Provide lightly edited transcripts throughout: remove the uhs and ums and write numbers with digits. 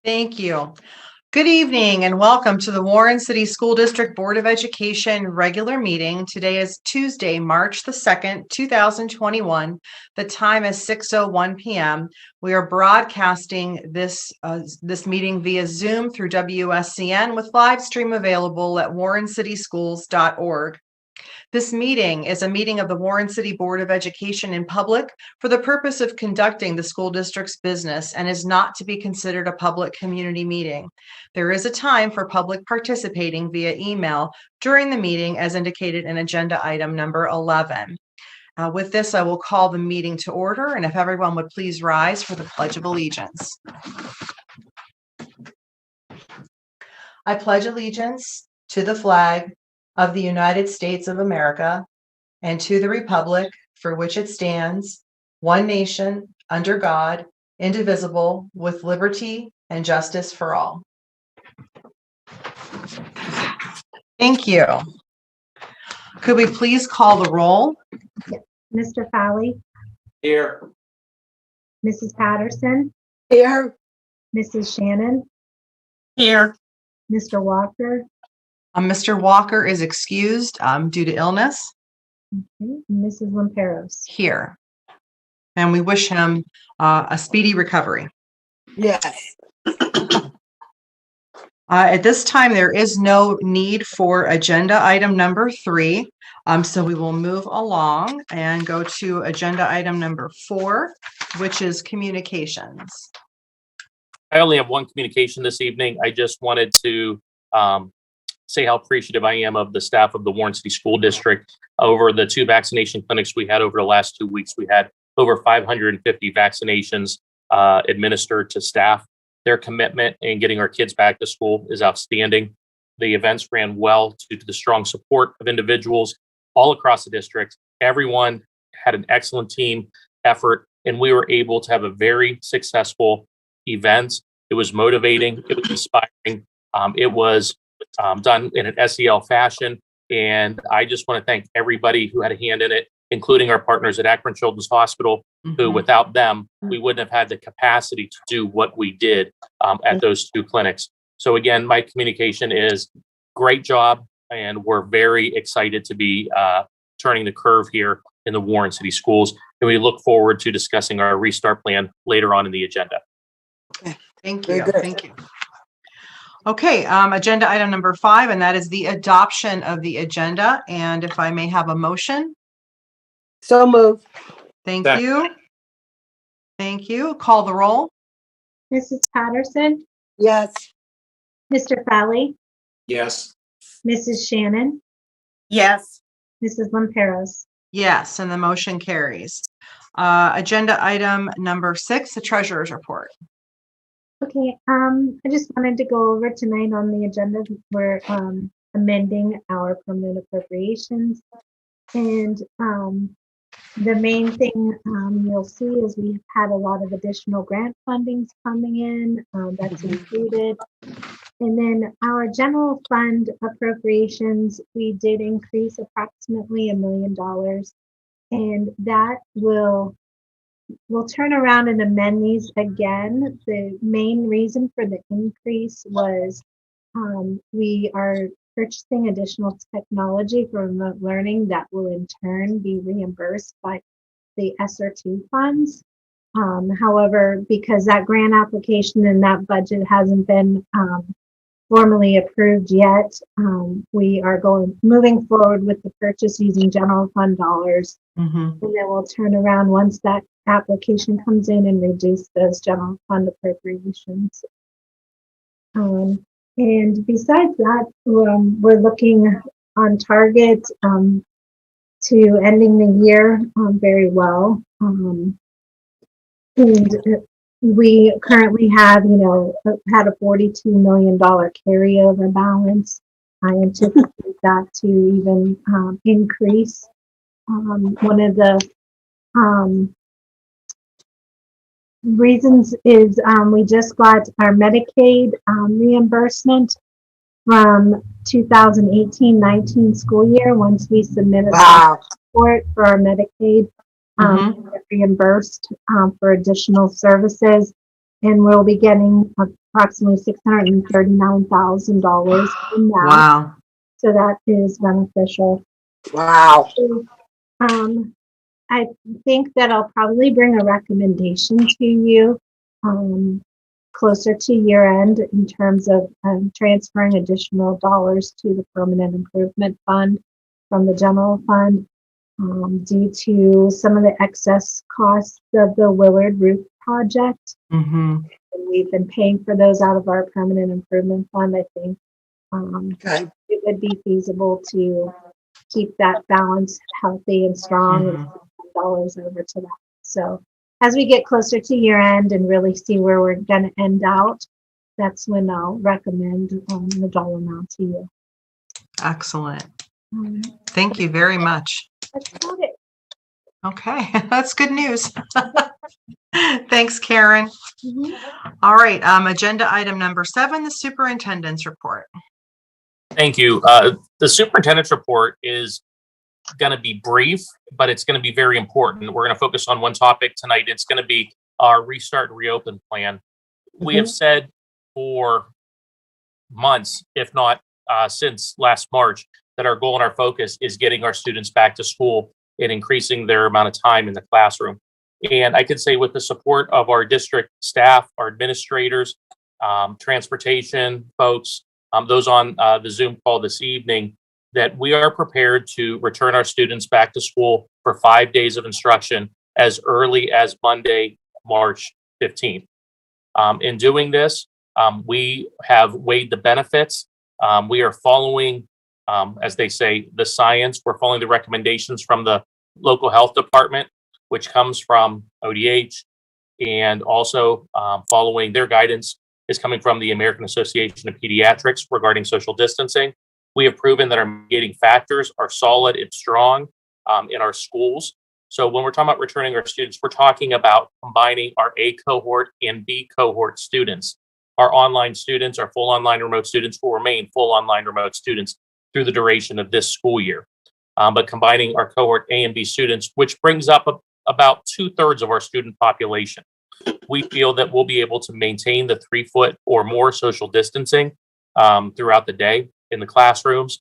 Thank you. Good evening and welcome to the Warren City School District Board of Education regular meeting. Today is Tuesday, March the 2nd, 2021. The time is 6:01 p.m. We are broadcasting this meeting via Zoom through WSCN with live stream available at warrencityschools.org. This meeting is a meeting of the Warren City Board of Education in public for the purpose of conducting the school district's business and is not to be considered a public community meeting. There is a time for public participating via email during the meeting as indicated in agenda item number 11. With this, I will call the meeting to order, and if everyone would please rise for the Pledge of Allegiance. I pledge allegiance to the flag of the United States of America and to the republic for which it stands, one nation, under God, indivisible, with liberty and justice for all. Thank you. Could we please call the roll? Mr. Fowley? Here. Mrs. Patterson? Here. Mrs. Shannon? Here. Mr. Walker? Mr. Walker is excused due to illness. Okay. Mrs. Lamperos? Here. And we wish him a speedy recovery. Yes. At this time, there is no need for agenda item number 3. So we will move along and go to agenda item number 4, which is communications. I only have one communication this evening. I just wanted to say how appreciative I am of the staff of the Warren City School District. Over the 2 vaccination clinics we had over the last 2 weeks, we had over 550 vaccinations administered to staff. Their commitment in getting our kids back to school is outstanding. The events ran well due to the strong support of individuals all across the district. Everyone had an excellent team effort, and we were able to have a very successful event. It was motivating. It was inspiring. It was done in an SEL fashion. And I just want to thank everybody who had a hand in it, including our partners at Akron Children's Hospital, who without them, we wouldn't have had the capacity to do what we did at those 2 clinics. So again, my communication is great job. And we're very excited to be turning the curve here in the Warren City Schools. And we look forward to discussing our restart plan later on in the agenda. Thank you. Thank you. Okay, agenda item number 5, and that is the adoption of the agenda. And if I may have a motion. So moved. Thank you. Thank you. Call the roll. Mrs. Patterson? Yes. Mr. Fowley? Yes. Mrs. Shannon? Yes. Mrs. Lamperos? Yes, and the motion carries. Agenda item number 6, the treasurer's report. Okay, I just wanted to go over tonight on the agenda. We're amending our permanent appropriations. And the main thing you'll see is we've had a lot of additional grant fundings coming in. That's included. And then our general fund appropriations, we did increase approximately $1 million. And that we'll turn around and amend these again. The main reason for the increase was we are purchasing additional technology for remote learning that will in turn be reimbursed by the SR2 funds. However, because that grant application and that budget hasn't been formally approved yet, we are moving forward with the purchase using general fund dollars. And then we'll turn around once that application comes in and reduce those general fund appropriations. And besides that, we're looking on target to ending the year very well. And we currently have, had a $42 million carryover balance. I anticipate that to even increase. One of the reasons is we just got our Medicaid reimbursement from 2018-19 school year. Once we submitted our report for our Medicaid, reimbursed for additional services. and we'll be getting approximately $639,000 in that. Wow. So that is beneficial. Wow. So, I think that I'll probably bring a recommendation to you closer to year end in terms of transferring additional dollars to the permanent improvement fund from the general fund due to some of the excess costs of the Willard roof project. Mm-hmm. And we've been paying for those out of our permanent improvement fund. I think Okay. it would be feasible to keep that balance healthy and strong and dollars over to that. So as we get closer to year end and really see where we're going to end out, that's when I'll recommend the dollar amount to you. Excellent. Thank you very much. That's about it. Okay, that's good news. Thanks, Karen. Mhm. All right, agenda item number 7, the superintendent's report. Thank you. The superintendent's report is going to be brief, but it's going to be very important. We're going to focus on one topic tonight. It's going to be our restart and reopen plan. We have said for months, if not since last March, that our goal and our focus is getting our students back to school and increasing their amount of time in the classroom. And I could say with the support of our district staff, our administrators, transportation folks, those on the Zoom call this evening, that we are prepared to return our students back to school for 5 days of instruction as early as Monday, March 15th. In doing this, we have weighed the benefits. We are following, as they say, the science. We're following the recommendations from the local health department, which comes from ODH, and also following their guidance is coming from the American Association of Pediatrics regarding social distancing. We have proven that our mitigating factors are solid and strong in our schools. So when we're talking about returning our students, we're talking about combining our A cohort and B cohort students. Our online students, our full online remote students will remain full online remote students through the duration of this school year. But combining our cohort A and B students, which brings up about 2/3 of our student population, we feel that we'll be able to maintain the 3 foot or more social distancing throughout the day in the classrooms.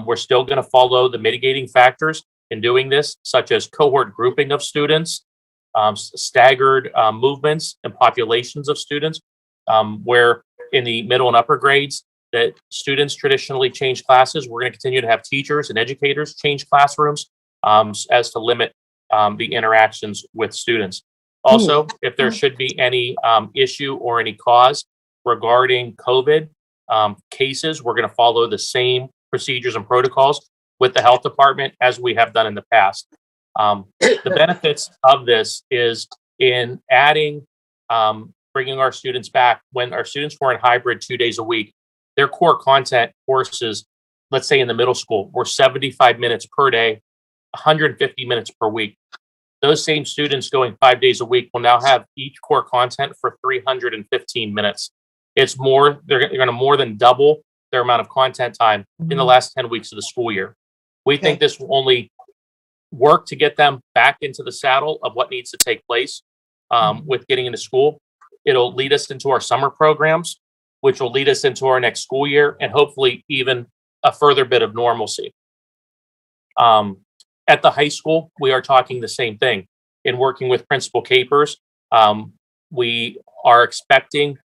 We're still going to follow the mitigating factors in doing this, such as cohort grouping of students, staggered movements and populations of students, where in the middle and upper grades that students traditionally change classes. We're going to continue to have teachers and educators change classrooms as to limit the interactions with students. Also, if there should be any issue or any cause regarding COVID cases, we're going to follow the same procedures and protocols with the health department as we have done in the past. The benefits of this is in adding, bringing our students back. When our students were in hybrid 2 days a week, their core content courses, let's say in the middle school, were 75 minutes per day, 150 minutes per week. Those same students going 5 days a week will now have each core content for 315 minutes. It's more, they're going to more than double their amount of content time in the last 10 weeks of the school year. We think this will only work to get them back into the saddle of what needs to take place with getting into school. It'll lead us into our summer programs, which will lead us into our next school year and hopefully even a further bit of normalcy. At the high school, we are talking the same thing. In working with Principal Capers, we are expecting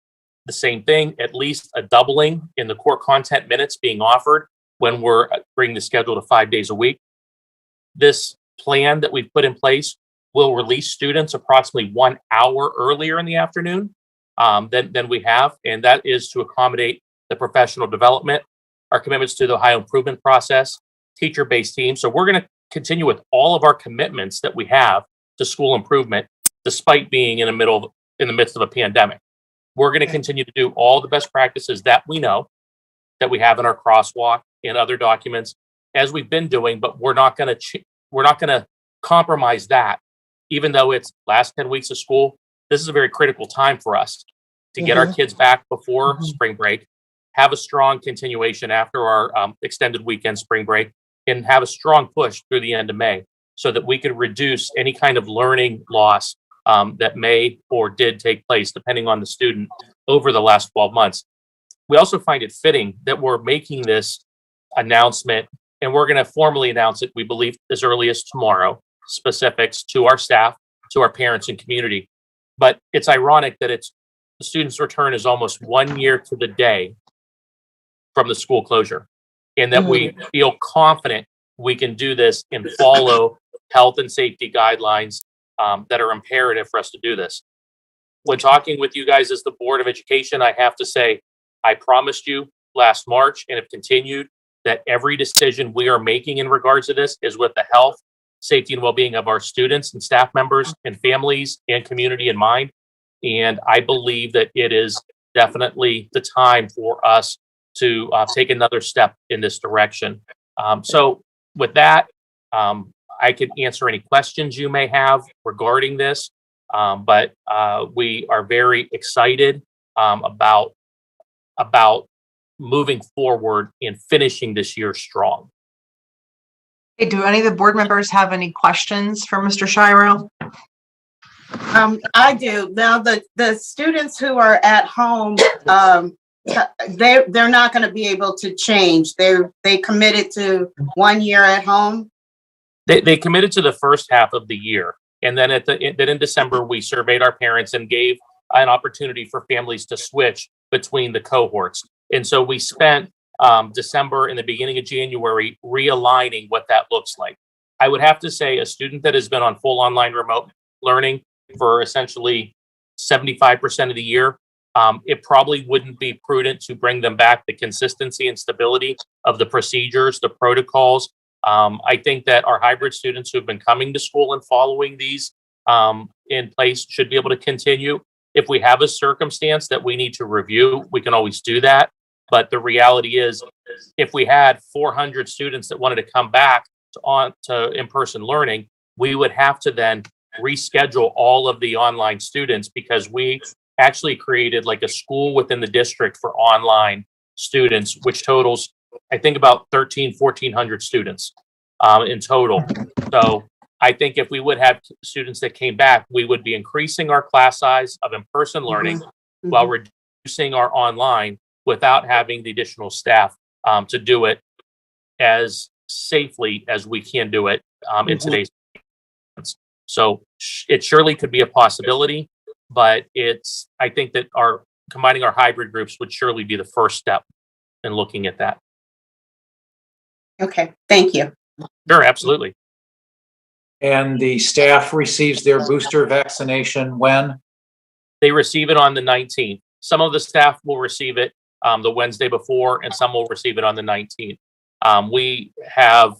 the same thing, at least a doubling in the core content minutes being offered when we're bringing the schedule to 5 days a week. This plan that we've put in place will release students approximately 1 hour earlier in the afternoon than we have, and that is to accommodate the professional development, our commitments to the Ohio improvement process, teacher-based teams. So we're going to continue with all of our commitments that we have to school improvement, despite being in the midst of a pandemic. We're going to continue to do all the best practices that we know that we have in our crosswalk and other documents as we've been doing, but we're not going to compromise that. Even though it's last 10 weeks of school, this is a very critical time for us to get our kids back before spring break, have a strong continuation after our extended weekend spring break, and have a strong push through the end of May so that we could reduce any kind of learning loss that may or did take place, depending on the student, over the last 12 months. We also find it fitting that we're making this announcement, and we're going to formally announce it, we believe, as early as tomorrow, specifics to our staff, to our parents and community. But it's ironic that the student's return is almost 1 year to the day from the school closure, and that we feel confident we can do this and follow health and safety guidelines that are imperative for us to do this. When talking with you guys as the Board of Education, I have to say, I promised you last March and have continued that every decision we are making in regards to this is with the health, safety, and well-being of our students and staff members and families and community in mind. And I believe that it is definitely the time for us to take another step in this direction. So with that, I can answer any questions you may have regarding this, but we are very excited about moving forward and finishing this year strong. Hey, do any of the board members have any questions for Mr. Shiro? I do. Now, the students who are at home, they're not going to be able to change. They committed to 1 year at home. They committed to the first half of the year, and then in December we surveyed our parents and gave an opportunity for families to switch between the cohorts. And so we spent December and the beginning of January realigning what that looks like. I would have to say a student that has been on full online remote learning for essentially 75% of the year, it probably wouldn't be prudent to bring them back. The consistency and stability of the procedures, the protocols. I think that our hybrid students who have been coming to school and following these in place should be able to continue. If we have a circumstance that we need to review, we can always do that. But the reality is, if we had 400 students that wanted to come back to in-person learning, we would have to then reschedule all of the online students, because we actually created like a school within the district for online students, which totals, I think, about 1,400 students in total. So I think if we would have students that came back, we would be increasing our class size of in-person learning while reducing our online, without having the additional staff to do it as safely as we can do it in today's. So it surely could be a possibility, but I think that combining our hybrid groups would surely be the first step in looking at that. Okay, thank you. Sure, absolutely. And the staff receives their booster vaccination when? They receive it on the 19th. Some of the staff will receive it the Wednesday before, and some will receive it on the 19th. We have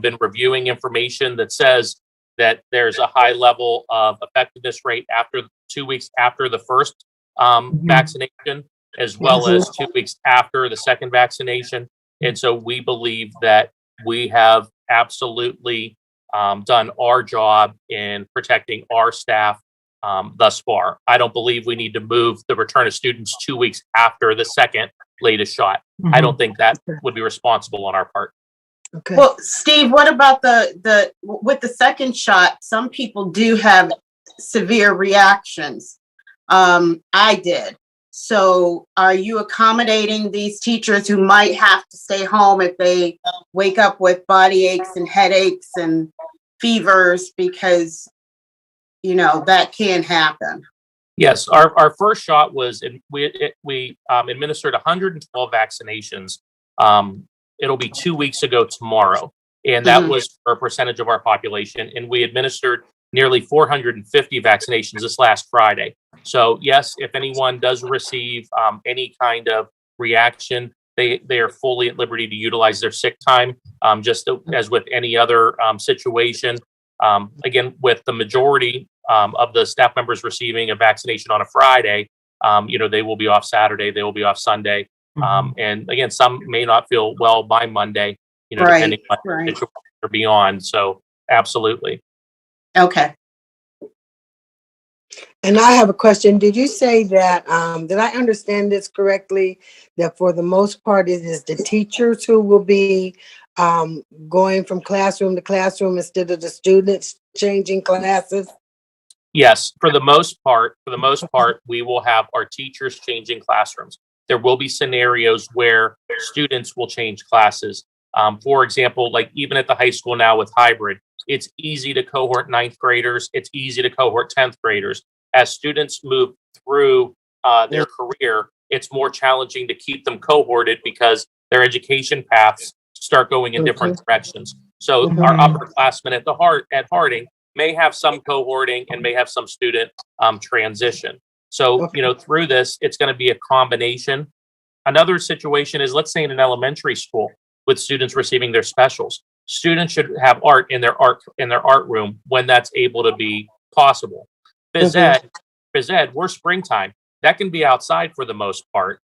been reviewing information that says that there's a high level of effectiveness rate after 2 weeks after the first vaccination, as well as 2 weeks after the second vaccination. And so we believe that we have absolutely done our job in protecting our staff thus far. I don't believe we need to move the return of students 2 weeks after the second latest shot. I don't think that would be responsible on our part. Okay. Well, Steve, what about with the second shot? Some people do have severe reactions. I did. So are you accommodating these teachers who might have to stay home if they wake up with body aches and headaches and fevers, because that can happen? Yes, our first shot was we administered 112 vaccinations. It'll be 2 weeks ago tomorrow, and that was for a percentage of our population. And we administered nearly 450 vaccinations this last Friday. So yes, if anyone does receive any kind of reaction, they are fully at liberty to utilize their sick time, just as with any other situation. Again, with the majority of the staff members receiving a vaccination on a Friday, they will be off Saturday, they will be off Sunday. And again, some may not feel well by Monday, depending on the situation or beyond. So absolutely. Okay. And I have a question. Did you say that, did I understand this correctly, that for the most part, it is the teachers who will be going from classroom to classroom instead of the students changing classes? Yes, for the most part, we will have our teachers changing classrooms. There will be scenarios where students will change classes. For example, like even at the high school now with hybrid, it's easy to cohort 9th graders. It's easy to cohort 10th graders. As students move through their career, it's more challenging to keep them cohorted because their education paths start going in different directions. So our upperclassmen at Harding may have some cohorting and may have some student transition. So, through this, it's going to be a combination. Another situation is, let's say in an elementary school with students receiving their specials, students should have art in their art room when that's able to be possible. Phys ed, we're springtime. That can be outside for the most part,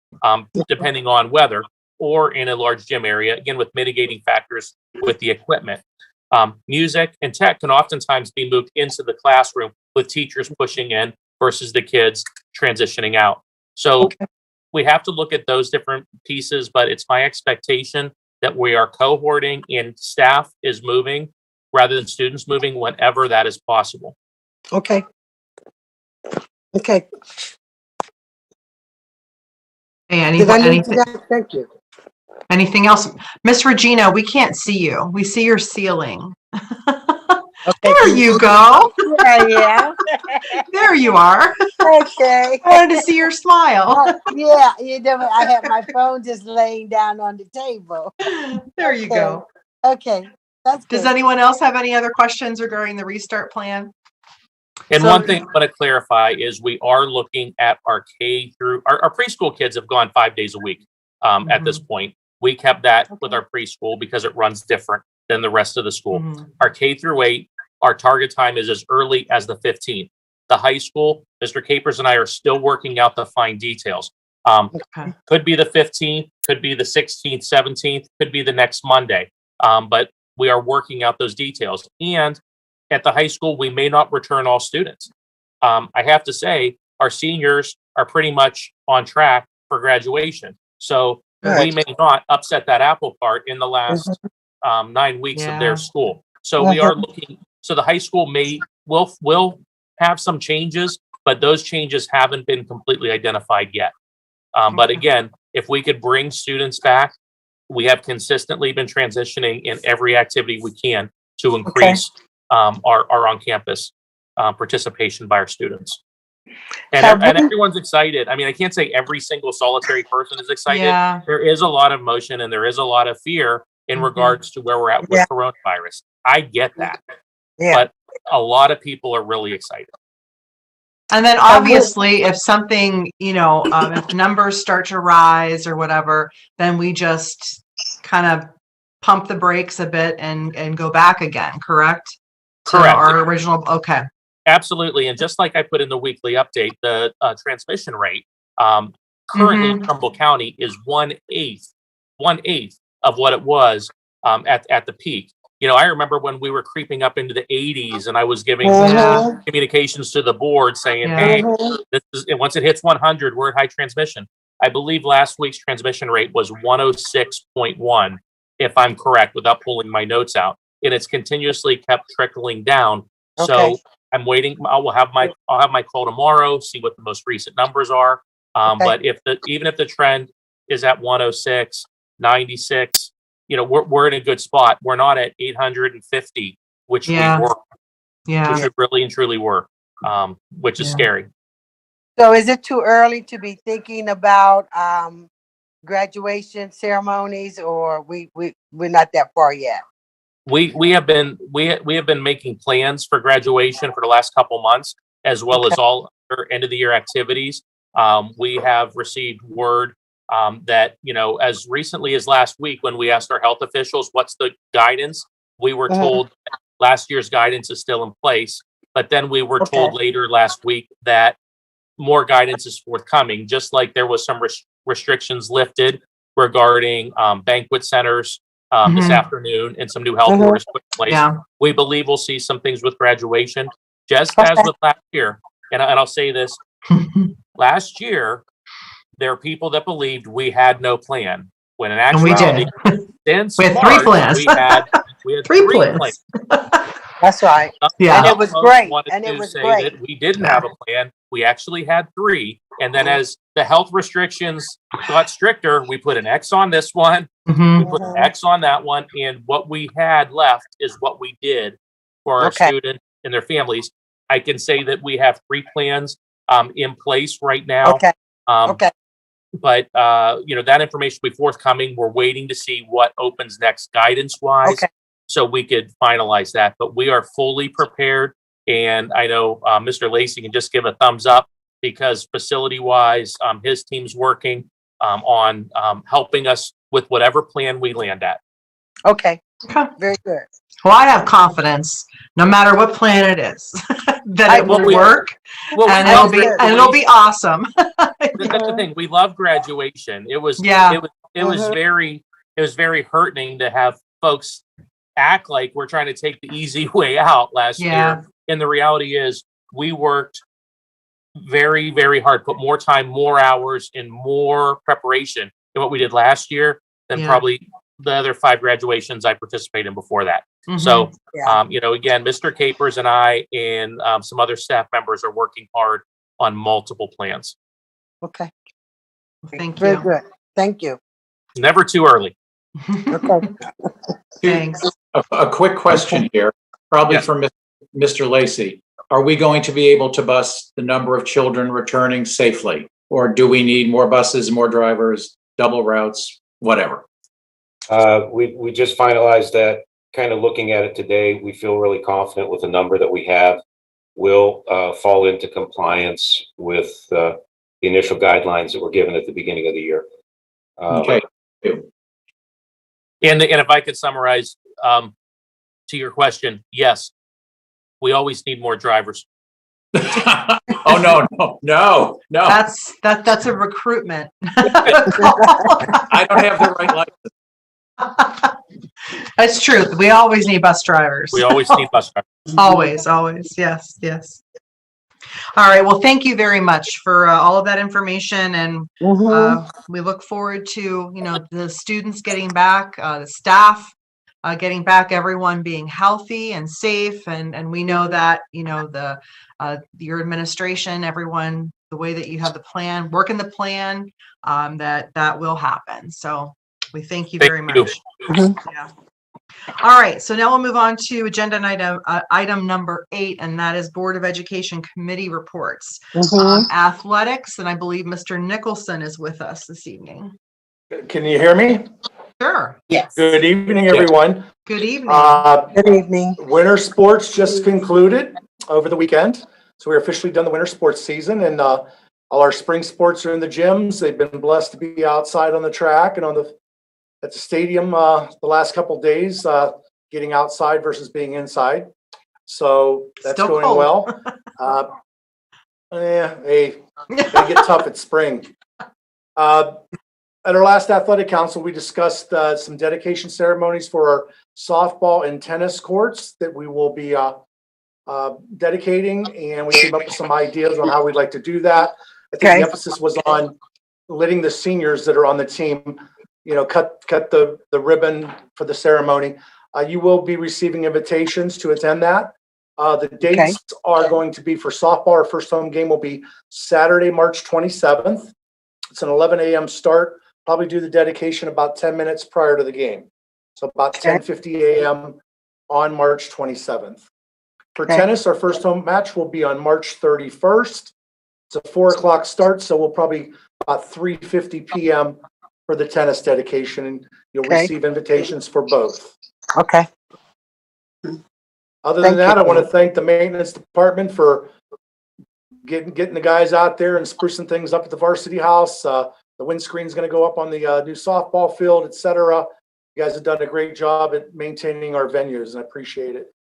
depending on weather, or in a large gym area, again, with mitigating factors with the equipment. Music and tech can oftentimes be moved into the classroom with teachers pushing in versus the kids transitioning out. So we have to look at those different pieces, but it's my expectation that we are cohorting and staff is moving rather than students moving whenever that is possible. Okay. Hey, Thank you. anything else? Miss Regina, we can't see you. We see your ceiling. There you go. Yeah. There you are. Okay. I wanted to see your smile. Yeah, I have my phone just laying down on the table. There you go. Okay, that's good. Does anyone else have any other questions regarding the restart plan? And So- one thing I want to clarify is we are looking at our our preschool kids have gone 5 days a week at this point. We kept that with our preschool because it runs different than the rest of the school. Our K through 8, our target time is as early as the 15th. The high school, Mr. Capers and I are still working out the fine details. Could be the 15th, could be the 16th, 17th, could be the next Monday. But we are working out those details. And at the high school, we may not return all students. I have to say, our seniors are pretty much on track for graduation. So we may not upset that apple cart in the last 9 weeks of their school. So we are looking, so the high school will have some changes, but those changes haven't been completely identified yet. But again, if we could bring students back, we have consistently been transitioning in every activity we can to increase our on-campus participation by our students. And everyone's excited. I mean, I can't say every single solitary person is excited. Yeah. There is a lot of motion and there is a lot of fear in regards to where we're at with coronavirus. I get that. But a lot of people are really excited. And then obviously, if something, if numbers start to rise or whatever, then we just kind of pump the brakes a bit and go back again, correct? Correct. To our original, okay. Absolutely. And just like I put in the weekly update, the transmission rate currently in Trumbull County is 1/8 of what it was at the peak. I remember when we were creeping up into the 80s and I was giving communications to the board saying, hey, once it hits 100, we're at high transmission. I believe last week's transmission rate was 106.1, if I'm correct, without pulling my notes out. And it's continuously kept trickling down. So I'm waiting. I'll have my call tomorrow, see what the most recent numbers are. But even if the trend is at 106, 96, we're in a good spot. We're not at 850, which we were, which we really and truly were, which is scary. So is it too early to be thinking about graduation ceremonies, or we're not that far yet? We have been making plans for graduation for the last couple months, as well as all other end of the year activities. We have received word that, as recently as last week, when we asked our health officials, what's the guidance? We were told last year's guidance is still in place, but then we were told later last week that more guidance is forthcoming, just like there was some restrictions lifted regarding banquet centers this afternoon, and some new health orders put in place. We believe we'll see some things with graduation, just as with last year. And I'll say this, last year, there are people that believed we had no plan, when in actuality, since we had March, 3 plans. we had 3 plans. That's right. Yeah. And it was Some folks great, wanted and it to was say great. that we didn't have a plan. We actually had 3. And then as the health restrictions got stricter, we put an X on this one. Mhm. We put an X on that one. And what we had left is what we did for our Okay. students and their families. I can say that we have 3 plans in place right now. Okay, okay, But that information will be forthcoming. We're waiting to see what opens next guidance wise, okay. so we could finalize that. But we are fully prepared, and I know Mr. Lacy can just give a thumbs up because facility wise, his team's working on helping us with whatever plan we land at. Okay, Okay. very good. Well, I have confidence, no matter what plan it is, that I it will agree. work Well, and we it'll love be graduation. awesome. That's the thing. We love graduation. It was Yeah. it was very heartening to have folks act like we're trying to take the easy way out last Yeah. year. And the reality is we worked very, very hard, put more time, more hours, and more preparation than what we did last year than Yeah. probably the other 5 graduations I participated in before that. Mhm. So, Yeah. again, Mr. Capers and I and some other staff members are working hard on multiple plans. Okay, Thank very you. good. Thank you. Never too early. Okay. Thanks. A quick question here, probably Yes. for Mr. Lacy. Are we going to be able to bus the number of children returning safely? Or do we need more buses, more drivers, double routes, whatever? We just finalized that. Kind of looking at it today, we feel really confident with the number that we have. Will fall into compliance with the initial guidelines that were given at the beginning of the year. Okay. And if I could summarize to your question, yes, we always need more drivers. Oh, no. That's a recruitment. I don't have the right license. That's true. We always need bus drivers. We always need bus drivers. Always. Yes. All right. Well, thank you very much for all of that information. And we look forward to, the students getting back, the staff getting back, everyone being healthy and safe. And we know that, your administration, everyone, the way that you have the plan, working the plan, that will happen. So we thank you very much. Yeah. All right, so now we'll move on to agenda item number 8, and that is Board of Education Committee reports. Athletics, and I believe Mr. Nicholson is with us this evening. Can you hear me? Sure. Yes. Good evening, everyone. Good evening. Good evening. Winter sports just concluded over the weekend. So we're officially done the winter sports season, and all our spring sports are in the gyms. They've been blessed to be outside on the track and at the stadium the last couple of days, getting outside versus being inside. So that's Still going cold. well. They get tough at spring. At our last athletic council, we discussed some dedication ceremonies for our softball and tennis courts that we will be dedicating, and we came up with some ideas on how we'd like to do that. I think the emphasis was on letting the seniors that are on the team, cut the ribbon for the ceremony. You will be receiving invitations to attend that. The dates are going to be for softball. Our first home game will be Saturday, March 27th. It's an 11 a.m. start. Probably do the dedication about 10 minutes prior to the game. So about 10:50 a.m. on March 27th. For tennis, our first home match will be on March 31st. It's a 4:00 start, so we'll probably about 3:50 p.m. for the tennis dedication, and you'll receive invitations for both. Okay. Other than that, I want to thank the maintenance department for getting the guys out there and sprucing things up at the varsity house. The windscreen is going to go up on the new softball field, etc. You guys have done a great job at maintaining our venues, and I appreciate it.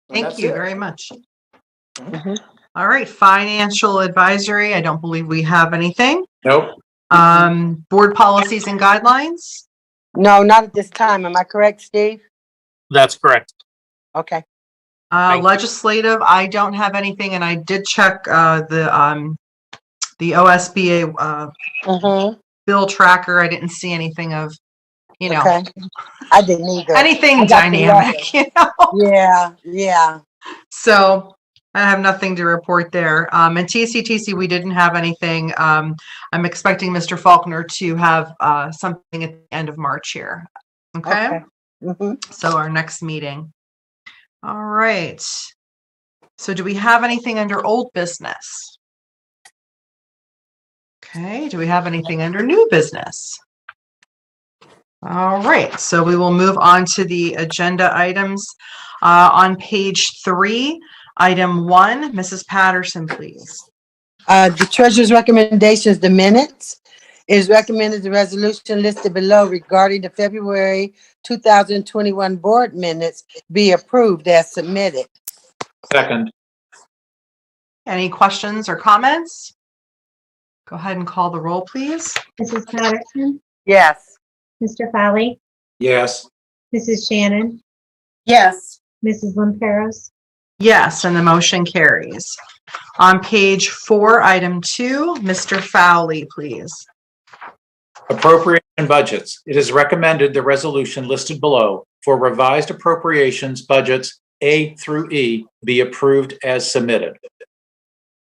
Thank you very much. All right, financial advisory. I don't believe we have anything. Nope. Board policies and guidelines. No, not at this time. Am I correct, Steve? That's correct. Okay. Legislative, I don't have anything, and I did check the OSBA bill tracker. I didn't see anything of you know, Okay. I didn't either. anything I got the dynamic, you know? Yeah. So I have nothing to report there. And TCTC, we didn't have anything. I'm expecting Mr. Faulkner to have something at the end of March here. Okay. Okay. Mhm. So our next meeting. All right. So do we have anything under old business? Okay. Do we have anything under new business? All right. So we will move on to the agenda items. On page 3, item 1, Mrs. Patterson, please. The treasurer's recommendations, the minutes. It is recommended the resolution listed below regarding the February 2021 board minutes be approved as submitted. Second, Any questions or comments? Go ahead and call the roll, please. Mrs. Patterson, Yes. Mr. Fowley, yes. Mrs. Shannon, Yes. Mrs. Lamperos, Yes, and the motion carries. On page 4, item 2, Mr. Fowley, please. Appropriation budgets. It is recommended the resolution listed below for revised appropriations budgets A through E be approved as submitted.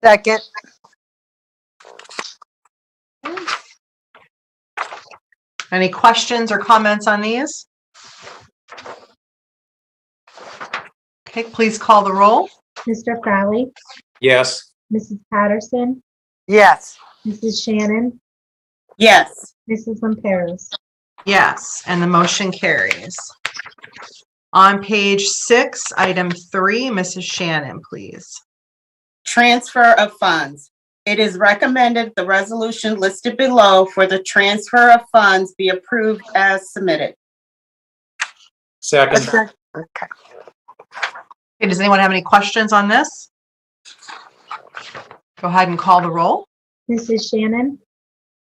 Second. Any questions or comments on these? Okay, please call the roll. Mr. Fowley, Yes. Mrs. Patterson, Yes. Mrs. Shannon, Yes. Mrs. Lamperos. Yes, and the motion carries. On page 6, item 3, Mrs. Shannon, please. Transfer of funds. It is recommended the resolution listed below for the transfer of funds be approved as submitted. Second, Okay. Okay, does anyone have any questions on this? Go ahead and call the roll. Mrs. Shannon,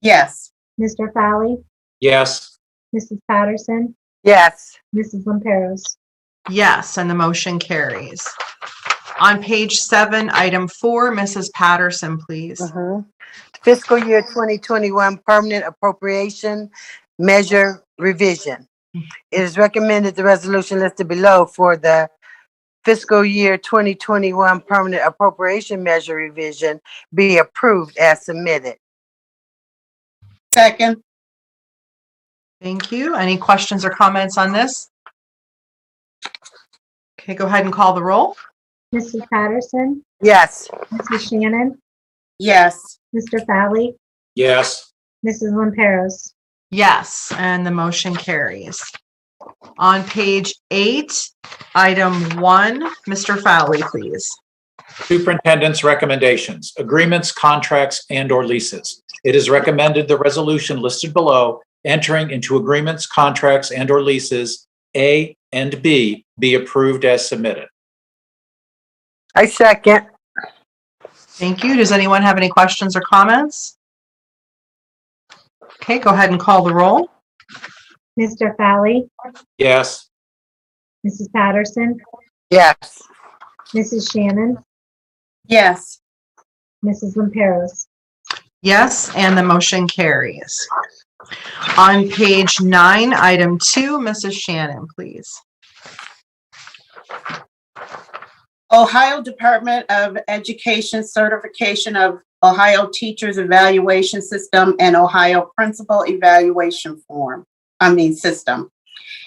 Yes. Mr. Fowley, yes. Mrs. Patterson, Yes. Mrs. Lamperos. Yes, and the motion carries. On page 7, item 4, Mrs. Patterson, please. Mhm. Fiscal year 2021 permanent appropriation measure revision. It is recommended the resolution listed below for the fiscal year 2021 permanent appropriation measure revision be approved as submitted. Second. Thank you. Any questions or comments on this? Okay, go ahead and call the roll. Mrs. Patterson, Yes. Mrs. Shannon, Yes. Mr. Fowley, Yes. Mrs. Lamperos. Yes, and the motion carries. On page 8, item 1, Mr. Fowley, please. Superintendents Recommendations, agreements, contracts, and/or leases. It is recommended the resolution listed below entering into agreements, contracts, and/or leases A and B be approved as submitted. I second. Thank you. Does anyone have any questions or comments? Okay, go ahead and call the roll. Mr. Fowley, Yes. Mrs. Patterson, Yes. Mrs. Shannon, Yes. Mrs. Lamperos. Yes, and the motion carries. On page 9, item 2, Mrs. Shannon, please. Ohio Department of Education certification of Ohio Teachers Evaluation System and Ohio Principal Evaluation System.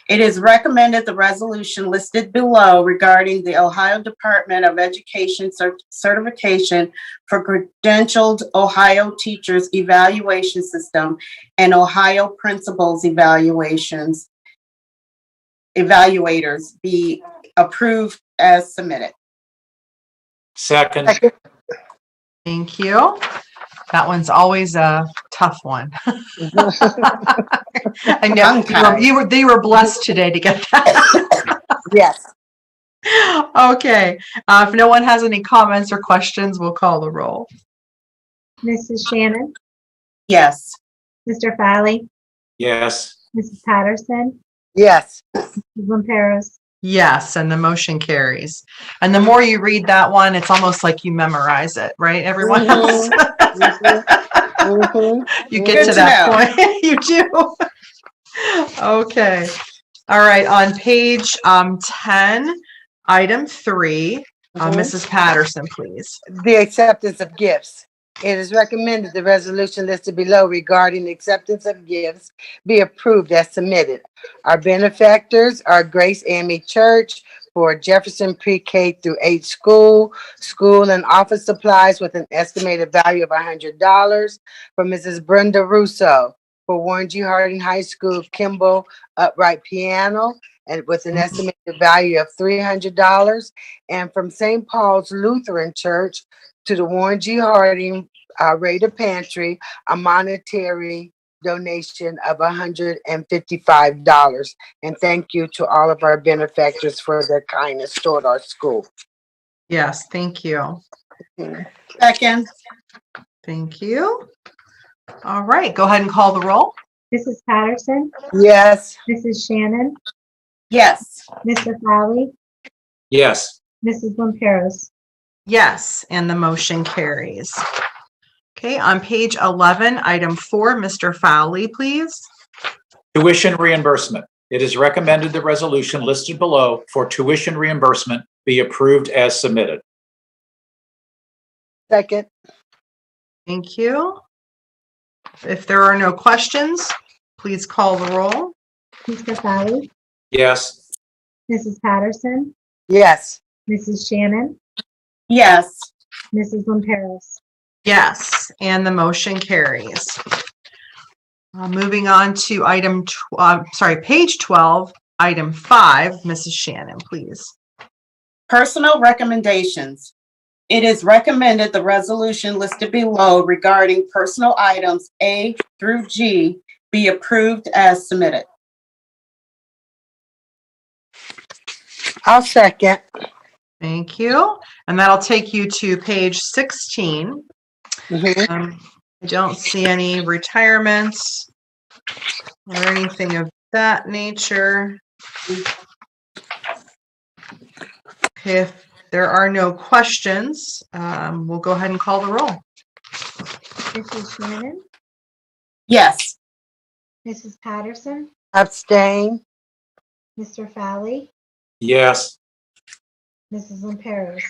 It is recommended the resolution listed below regarding the Ohio Department of Education certification for credentialed Ohio Teachers Evaluation System and Ohio Principals Evaluators be approved as submitted. Second, Thank you. That one's always a tough one. I know they were blessed today to get that. Yes. Okay. If no one has any comments or questions, we'll call the roll. Mrs. Shannon, Yes. Mr. Fowley, yes. Mrs. Patterson, Yes. Mrs. Lamperos. Yes, and the motion carries. And the more you read that one, it's almost like you memorize it, right? Everyone else. You get Good to to that point. You do. Okay. All right, on page 10, item 3, Mrs. Patterson, please. The acceptance of gifts. It is recommended the resolution listed below regarding the acceptance of gifts be approved as submitted. Our benefactors are Grace AME Church for Jefferson Pre-K through 8 school and office supplies with an estimated value of $100. For Mrs. Brenda Russo for Warren G. Harding High School Kimball upright piano and with an estimated value of $300. And from St. Paul's Lutheran Church to the Warren G. Harding Raider Pantry, a monetary donation of $155. And thank you to all of our benefactors for their kindness toward our school. Yes, thank you. Second, Thank you. All right, go ahead and call the roll. Mrs. Patterson, Yes. Mrs. Shannon, yes. Mr. Fowley, Yes. Mrs. Lamperos. Yes, and the motion carries. Okay, on page 11, item 4, Mr. Fowley, please. Tuition reimbursement. It is recommended the resolution listed below for tuition reimbursement be approved as submitted. Second. Thank you. If there are no questions, please call the roll. Mr. Fowley, Yes. Mrs. Patterson, Yes. Mrs. Shannon, Yes. Mrs. Lamperos. Yes, and the motion carries. Moving on to page 12, item 5, Mrs. Shannon, please. Personal recommendations. It is recommended the resolution listed below regarding personal items A through G be approved as submitted. I'll second. Thank you. And that'll take you to page 16. Mhm. I don't see any retirements or anything of that nature. Okay, if there are no questions, we'll go ahead and call the roll. Mrs. Shannon, Yes. Mrs. Patterson, Abstain. Mr. Fowley, Yes. Mrs. Lamperos.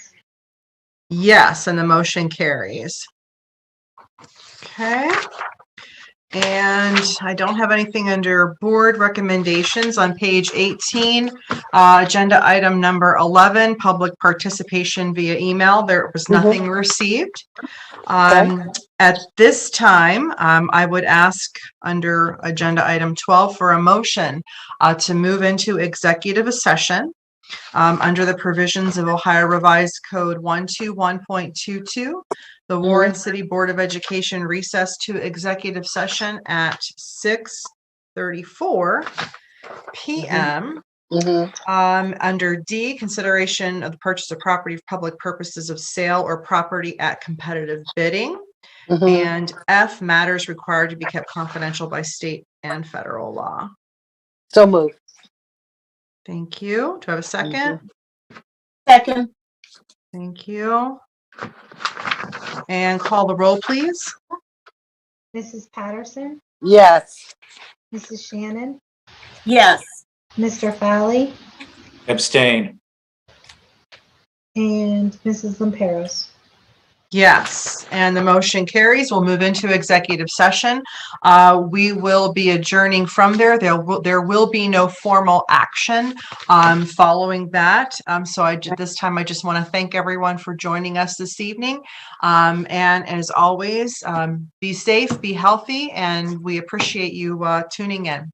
Yes, and the motion carries. Okay. And I don't have anything under board recommendations on page 18. Agenda item number 11, public participation via email. There was nothing received. At this time, I would ask under agenda item 12 for a motion to move into executive session under the provisions of Ohio Revised Code 121.22. The Warren City Board of Education recessed to executive session at 6:34 p.m. Under D, consideration of the purchase of property for public purposes of sale or property at competitive bidding. And F, matters required to be kept confidential by state and federal law. So moved. Thank you. Do I have a second? Second, Thank you. And call the roll, please. Mrs. Patterson, Yes. Mrs. Shannon, yes. Mr. Fowley, Abstain. and Mrs. Lamperos. Yes, and the motion carries. We'll move into executive session. We will be adjourning from there. There will be no formal action following that. So this time I just want to thank everyone for joining us this evening. And as always, be safe, be healthy, and we appreciate you tuning in.